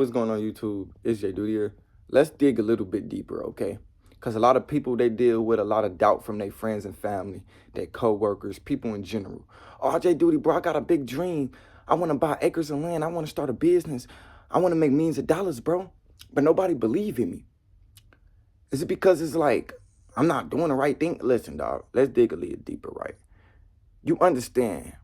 What's going on YouTube? It's Jayyduty here. Let's dig a little bit deeper, okay? Because a lot of people, they deal with a lot of doubt from their friends and family, their co-workers, people in general. Oh, Jayyduty, bro, I got a big dream. I want to buy acres of land. I want to start a business. I want to make millions of dollars, bro. But nobody believe in me. Is it because it's like, I'm not doing the right thing? Listen, dog, let's dig a little deeper, right? You understand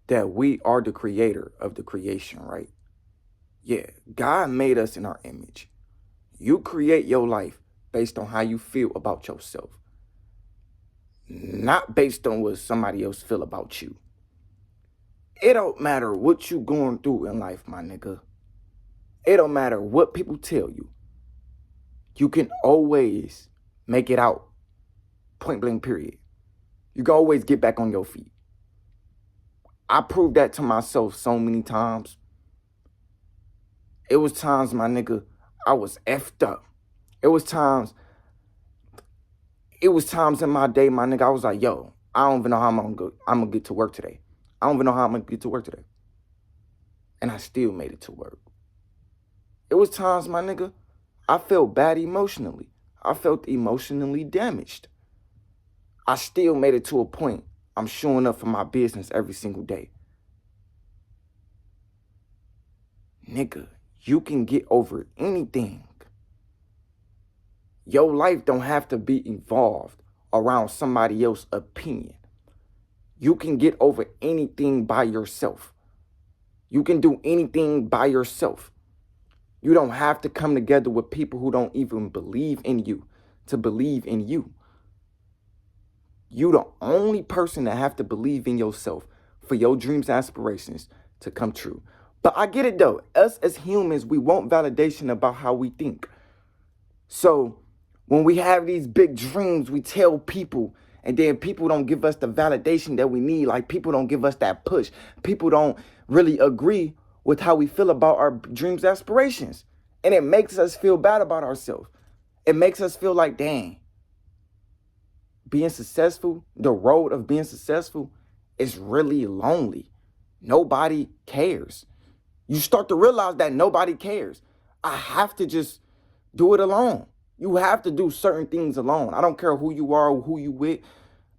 that we are the creator of the creation, right? Yeah, God made us in our image. You create your life based on how you feel about yourself, not based on what somebody else feel about you. It don't matter what you going through in life, my nigga. It don't matter what people tell you. You can always make it out. Point blank, period. You can always get back on your feet. I proved that to myself so many times. It was times, my nigga, I was effed up. It was times in my day, my nigga, I was like, yo, I don't even know how I'm gonna get to work today. I don't even know how I'm gonna get to work today. And I still made it to work. It was times, my nigga, I felt bad emotionally. I felt emotionally damaged. I still made it to a point I'm showing up for my business every single day. Nigga, you can get over anything. Your life don't have to be involved around somebody else's opinion. You can get over anything by yourself. You can do anything by yourself. You don't have to come together with people who don't even believe in you to believe in you. You the only person that have to believe in yourself for your dreams and aspirations to come true. But I get it though. Us as humans, we want validation about how we think. So when we have these big dreams, we tell people, and then people don't give us the validation that we need. Like, people don't give us that push. People don't really agree with how we feel about our dreams, aspirations. And it makes us feel bad about ourselves. It makes us feel like, dang, being successful, the road of being successful is really lonely. Nobody cares. You start to realize that nobody cares. I have to just do it alone. You have to do certain things alone. I don't care who you are or who you with.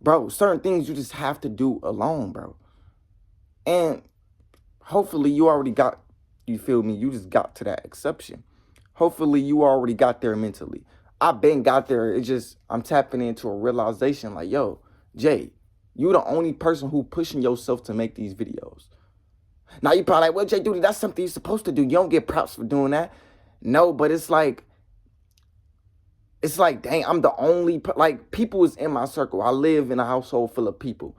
Bro, certain things you just have to do alone, bro. And hopefully you already got, you feel me? You just got to that exception. Hopefully you already got there mentally. I've been got there. It's just, I'm tapping into a realization like, yo, Jay, you the only person who pushing yourself to make these videos. Now you probably like, well, Jayyduty, that's something you're supposed to do. You don't get props for doing that. No, but it's like, dang, I'm the only, like, people is in my circle. I live in a household full of people.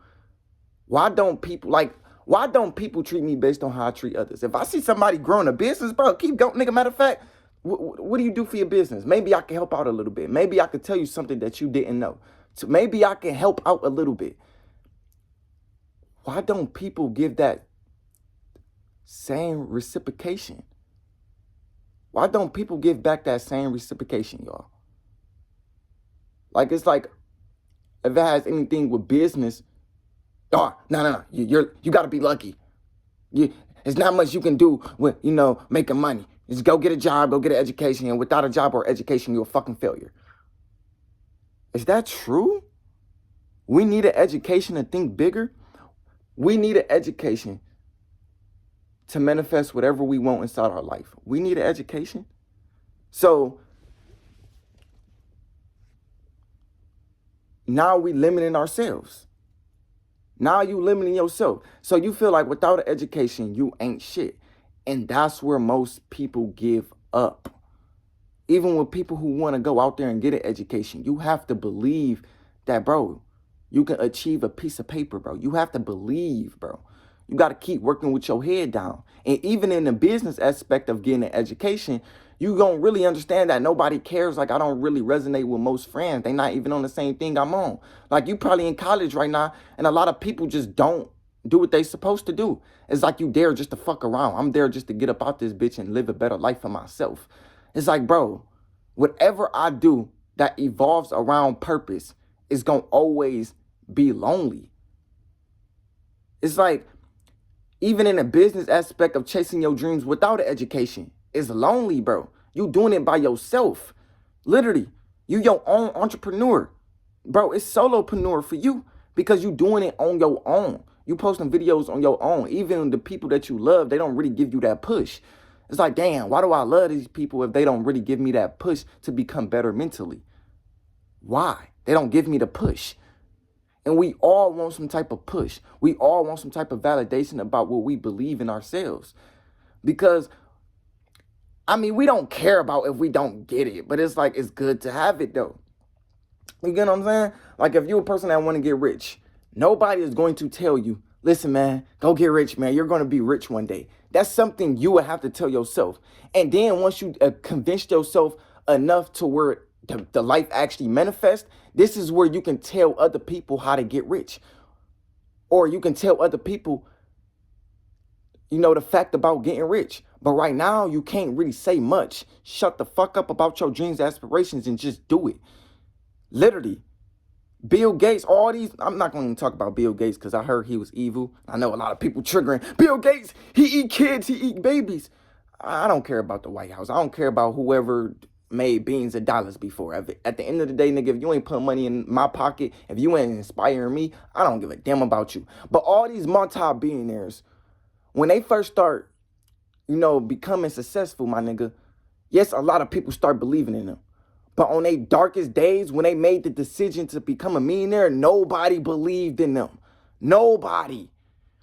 Why don't people treat me based on how I treat others? If I see somebody growing a business, bro, keep going. Nigga, matter of fact, what do you do for your business? Maybe I can help out a little bit. Maybe I could tell you something that you didn't know. So maybe I can help out a little bit. Why don't people give that same reciprocation? Why don't people give back that same reciprocation, y'all? Like, it's like, if it has anything with business, oh, no. You got to be lucky. It's not much you can do with, making money. Just go get a job, go get an education, and without a job or education, you're a fucking failure. Is that true? We need an education to think bigger. We need an education to manifest whatever we want inside our life. We need an education. So now we limiting ourselves. Now you limiting yourself. So you feel like without an education, you ain't shit. And that's where most people give up. Even with people who want to go out there and get an education, you have to believe that, bro, you can achieve a piece of paper, bro. You have to believe, bro. You got to keep working with your head down. And even in the business aspect of getting an education, you gonna really understand that nobody cares. Like, I don't really resonate with most friends. They not even on the same thing I'm on. Like, you probably in college right now, and a lot of people just don't do what they supposed to do. It's like you there just to fuck around. I'm there just to get up out this bitch and live a better life for myself. It's like, bro, whatever I do that evolves around purpose is gonna always be lonely. It's like, even in a business aspect of chasing your dreams without an education, It's lonely, bro. You doing it by yourself. Literally, you your own entrepreneur. Bro, it's solopreneur for you because you doing it on your own. You posting videos on your own. Even the people that you love, they don't really give you that push. It's like, damn, why do I love these people if they don't really give me that push to become better mentally? Why? They don't give me the push. And we all want some type of push. We all want some type of validation about what we believe in ourselves. Because, I mean, we don't care about if we don't get it, but it's like, it's good to have it though. You get what I'm saying? Like if you're a person that want to get rich, nobody is going to tell you, listen, man, go get rich, man. You're going to be rich one day. That's something you would have to tell yourself. And then once you convince yourself enough to where the life actually manifests, this is where you can tell other people how to get rich. Or you can tell other people, you know, the fact about getting rich. But right now, you can't really say much. Shut the fuck up about your dreams, aspirations, and just do it. Literally. Bill Gates, all these, I'm not going to talk about Bill Gates because I heard he was evil. I know a lot of people triggering, Bill Gates, he eat kids, he eat babies. I don't care about the White House. I don't care about whoever made billions of dollars before. At the end of the day, nigga, if you ain't putting money in my pocket, if you ain't inspiring me, I don't give a damn about you. But all these multi-billionaires, when they first start, you know, becoming successful, my nigga, yes, a lot of people start believing in them. But on their darkest days, when they made the decision to become a millionaire, nobody believed in them. Nobody.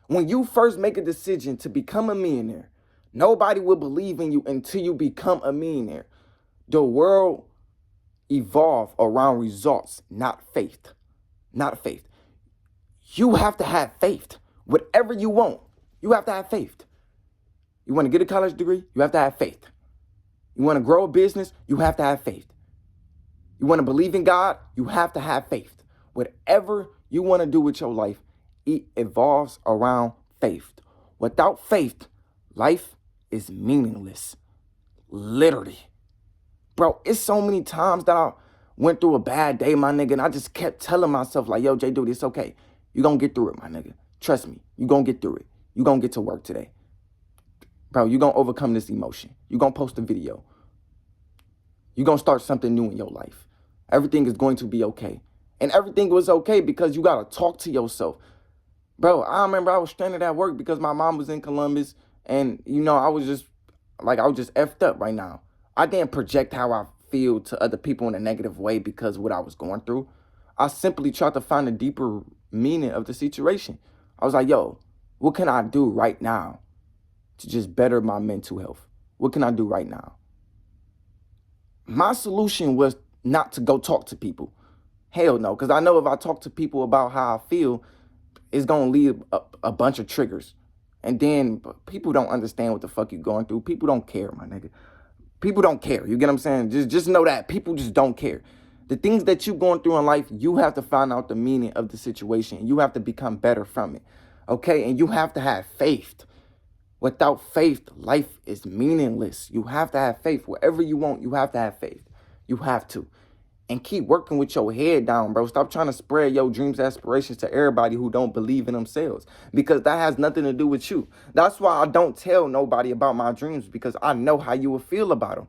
When you first make a decision to become a millionaire, nobody will believe in you until you become a millionaire. The world evolves around results, not faith. Not faith. You have to have faith. Whatever you want, you have to have faith. You want to get a college degree? You have to have faith. You want to grow a business? You have to have faith. You want to believe in God? You have to have faith. Whatever you want to do with your life, it evolves around faith. Without faith, life is meaningless. Literally. Bro, it's so many times that I went through a bad day, my nigga, and I just kept telling myself, like, yo, Jayyduty, it's okay. You're going to get through it, my nigga. Trust me. You're going to get through it. You're going to get to work today. Bro, you're going to overcome this emotion. You're going to post a video. You're going to start something new in your life. Everything is going to be okay. And everything was okay because you got to talk to yourself. Bro, I remember I was stranded at work because my mom was in Columbus. And, you know, I was just effed up right now. I didn't project how I feel to other people in a negative way because of what I was going through. I simply tried to find a deeper meaning of the situation. I was like, yo, what can I do right now to just better my mental health? What can I do right now? My solution was not to go talk to people. Hell no, because I know if I talk to people about how I feel, it's going to leave a bunch of triggers. And then people don't understand what the fuck you're going through. People don't care, my nigga. People don't care. You get what I'm saying? Just know that. People just don't care. The things that you're going through in life, you have to find out the meaning of the situation. You have to become better from it. Okay? And you have to have faith. Without faith, life is meaningless. You have to have faith. Whatever you want, you have to have faith. You have to. And keep working with your head down, bro. Stop trying to spread your dreams, aspirations to everybody who don't believe in themselves. Because that has nothing to do with you. That's why I don't tell nobody about my dreams. Because I know how you will feel about them.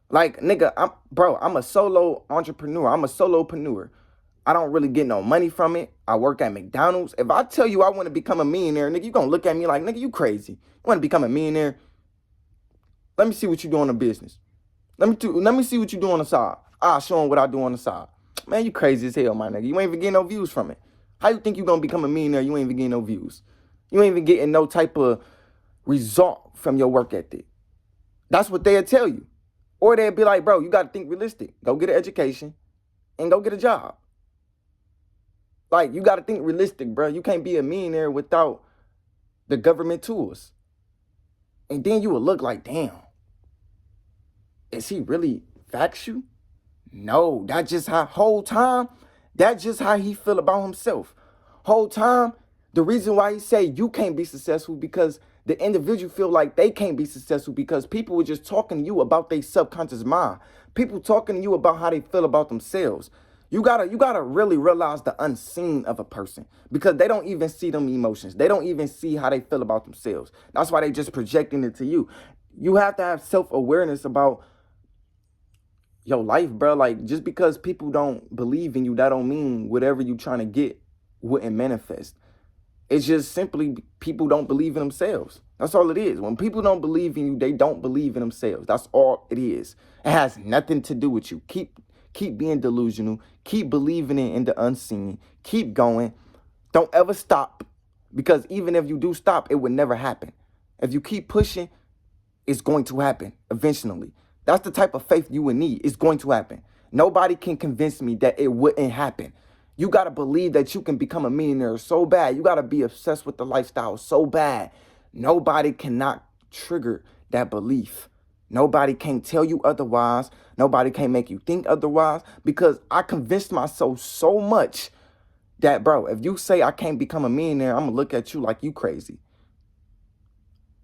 Like, nigga, I'm a solo entrepreneur. I'm a solopreneur. I don't really get no money from it. I work at McDonald's. If I tell you I want to become a millionaire, nigga, you gonna look at me like, nigga, you crazy. You want to become a millionaire? Let me see what you do on the business. Let me see what you do on the side. I'll show them what I do on the side. Man, you crazy as hell, my nigga. You ain't even getting no views from it. How you think you gonna become a millionaire? You ain't even getting no views. You ain't even getting no type of result from your work ethic. That's what they'll tell you. Or they'll be like, bro, you got to think realistic. Go get an education and go get a job. Like, you got to think realistic, bro. You can't be a millionaire without the government tools. And then you will look like, damn, is he really factual? No, that's just how that's just how he feel about himself. Whole time, the reason why he say you can't be successful because the individual feel like they can't be successful because people were just talking to you about their subconscious mind. People talking to you about how they feel about themselves. You gotta really realize the unseen of a person because they don't even see them emotions. They don't even see how they feel about themselves. That's why they just projecting it to you. You have to have self-awareness about your life, bro. Like, just because people don't believe in you, that don't mean whatever you trying to get wouldn't manifest. It's just simply people don't believe in themselves. That's all it is. When people don't believe in you, they don't believe in themselves. That's all it is. It has nothing to do with you. Keep being delusional. Keep believing in the unseen. Keep going. Don't ever stop, because even if you do stop, it would never happen. If you keep pushing, it's going to happen eventually. That's the type of faith you would need. It's going to happen. Nobody can convince me that it wouldn't happen. You got to believe that you can become a millionaire so bad. You got to be obsessed with the lifestyle so bad. Nobody cannot trigger that belief. Nobody can tell you otherwise. Nobody can make you think otherwise, because I convinced myself so much that, bro, if you say I can't become a millionaire, I'm going to look at you like you crazy.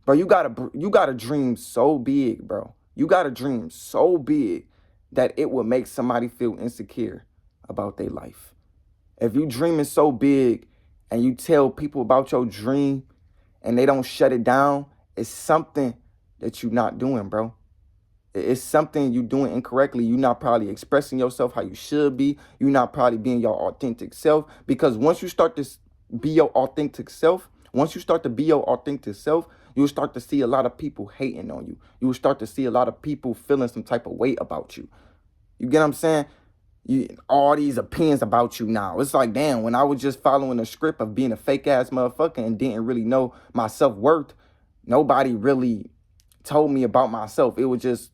Bro, you gotta dream so big, bro. You gotta dream so big that it will make somebody feel insecure about their life. If you dreaming so big and you tell people about your dream and they don't shut it down, it's something that you're not doing, bro. It's something you're doing incorrectly. You're not probably expressing yourself how you should be. You're not probably being your authentic self. Because once you start to be your authentic self, you'll start to see a lot of people hating on you. You will start to see a lot of people feeling some type of weight about you. You get what I'm saying? All these opinions about you now. It's like, damn, when I was just following the script of being a fake ass motherfucker and didn't really know my self-worth, nobody really told me about myself. It was just,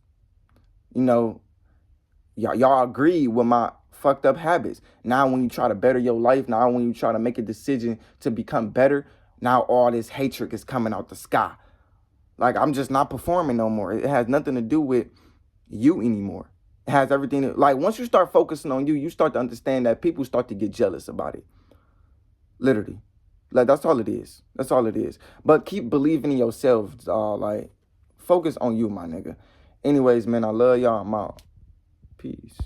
y'all agree with my fucked up habits. Now when you try to better your life, now when you try to make a decision to become better, now all this hatred is coming out the sky. Like, I'm just not performing no more. It has nothing to do with you anymore. It has everything like, once you start focusing on you, you start to understand that people start to get jealous about it. Literally. Like, that's all it is. That's all it is. But keep believing in yourself. Like, focus on you, my nigga. Anyways, man, I love y'all. I'm out. Peace.